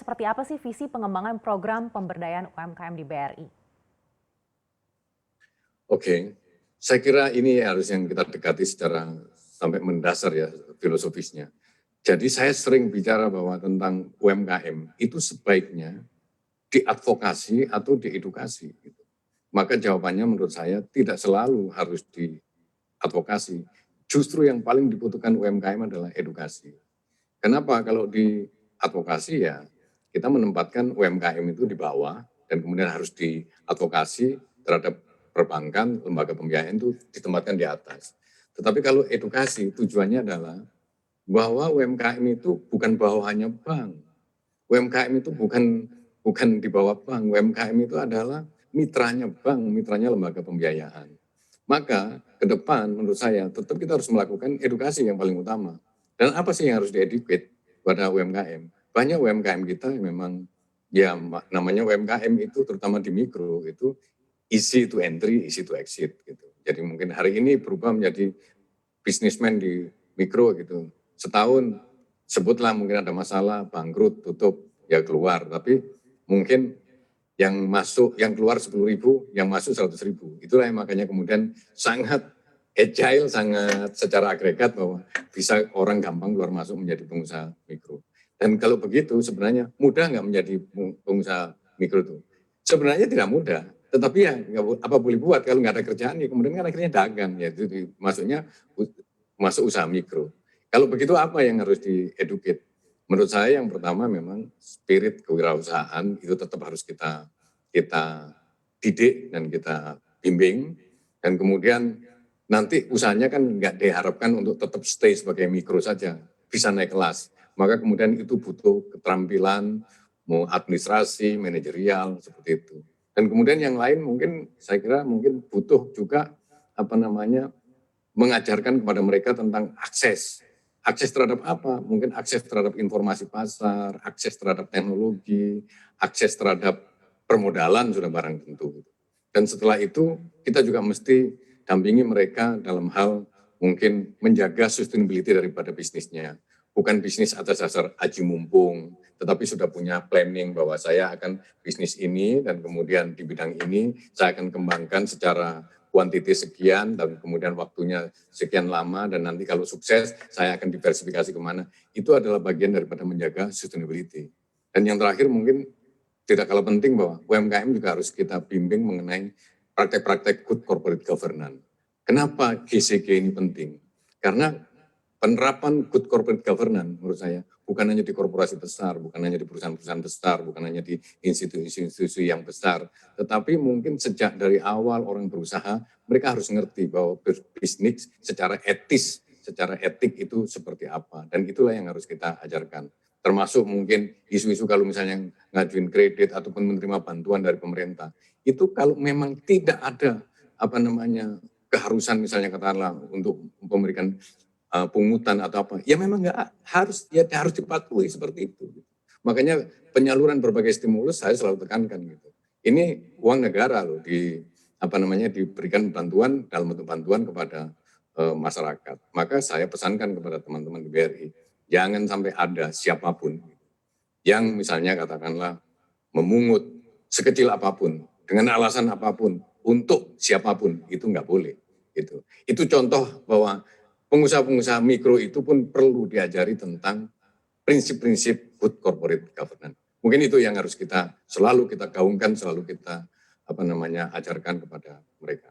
seperti apa sih visi pengembangan program pemberdayaan UMKM di BRI? Oke, saya kira ini harus yang kita dekati secara sampai mendasar ya filosofisnya. Jadi saya sering bicara bahwa tentang UMKM itu sebaiknya diadvokasi atau diedukasi. Gitu. Maka jawabannya menurut saya tidak selalu harus diadvokasi. Justru yang paling dibutuhkan UMKM adalah edukasi. Kenapa? Kalau di advokasi ya kita menempatkan UMKM itu di bawah dan kemudian harus diadvokasi terhadap perbankan, lembaga pembiayaan itu ditempatkan di atas. Tetapi kalau edukasi tujuannya adalah bahwa UMKM itu bukan bawahannya bank. UMKM itu bukan di bawah bank. UMKM itu adalah mitranya bank, mitranya lembaga pembiayaan. Maka ke depan menurut saya tetap kita harus melakukan edukasi yang paling utama. Dan apa sih yang harus dieducate pada UMKM? Banyak UMKM kita yang memang ya namanya UMKM itu terutama di mikro itu easy to entry, easy to exit gitu. Jadi mungkin hari ini berubah menjadi bisnismen di mikro gitu. Setahun sebutlah mungkin ada masalah, bangkrut, tutup, ya keluar. Tapi mungkin yang masuk, yang keluar 10.000, yang masuk 100.000. Itulah yang makanya kemudian sangat agile, sangat secara agregat bahwa bisa orang gampang keluar masuk menjadi pengusaha mikro. Dan kalau begitu sebenarnya mudah nggak menjadi pengusaha mikro itu? Sebenarnya tidak mudah, tetapi ya apa boleh buat kalau nggak ada kerjaan ya kemudian kan akhirnya dagang ya itu maksudnya masuk usaha mikro. Kalau begitu apa yang harus dieduket? Menurut saya yang pertama memang spirit kewirausahaan itu tetap harus kita didik dan kita bimbing dan kemudian nanti usahanya kan nggak diharapkan untuk tetap stay sebagai mikro saja, bisa naik kelas. Maka kemudian itu butuh keterampilan, mau administrasi, manajerial, seperti itu. Dan kemudian yang lain mungkin saya kira mungkin butuh juga mengajarkan kepada mereka tentang akses. Akses terhadap apa? Mungkin akses terhadap informasi pasar, akses terhadap teknologi, akses terhadap permodalan sudah barang tentu. Dan setelah itu kita juga mesti dampingi mereka dalam hal mungkin menjaga sustainability daripada bisnisnya. Bukan bisnis atas dasar aji mumpung, tetapi sudah punya planning bahwa saya akan bisnis ini dan kemudian di bidang ini saya akan kembangkan secara kuantiti sekian dan kemudian waktunya sekian lama dan nanti kalau sukses saya akan diversifikasi kemana. Itu adalah bagian daripada menjaga sustainability. Dan yang terakhir mungkin tidak kalah penting bahwa UMKM juga harus kita bimbing mengenai praktek-praktek good corporate governance. Kenapa GCG ini penting? Karena penerapan good corporate governance menurut saya bukan hanya di korporasi besar, bukan hanya di perusahaan-perusahaan besar, bukan hanya di institusi-institusi yang besar, tetapi mungkin sejak dari awal orang berusaha, mereka harus ngerti bahwa berbisnis secara etis, secara etik itu seperti apa. Dan itulah yang harus kita ajarkan. Termasuk mungkin isu-isu kalau misalnya ngajuin kredit ataupun menerima bantuan dari pemerintah. Itu kalau memang tidak ada keharusan misalnya katakanlah untuk memberikan pungutan atau apa, ya memang nggak harus, ya harus dipatuhi seperti itu. Makanya penyaluran berbagai stimulus saya selalu tekankan gitu. Ini uang negara loh diberikan bantuan dalam bentuk bantuan kepada masyarakat. Maka saya pesankan kepada teman-teman di BRI, jangan sampai ada siapapun yang misalnya katakanlah memungut sekecil apapun dengan alasan apapun untuk siapapun itu nggak boleh. Itu contoh bahwa pengusaha-pengusaha mikro itu pun perlu diajari tentang prinsip-prinsip good corporate governance. Mungkin itu yang harus kita selalu kita gaungkan, selalu kita ajarkan kepada mereka.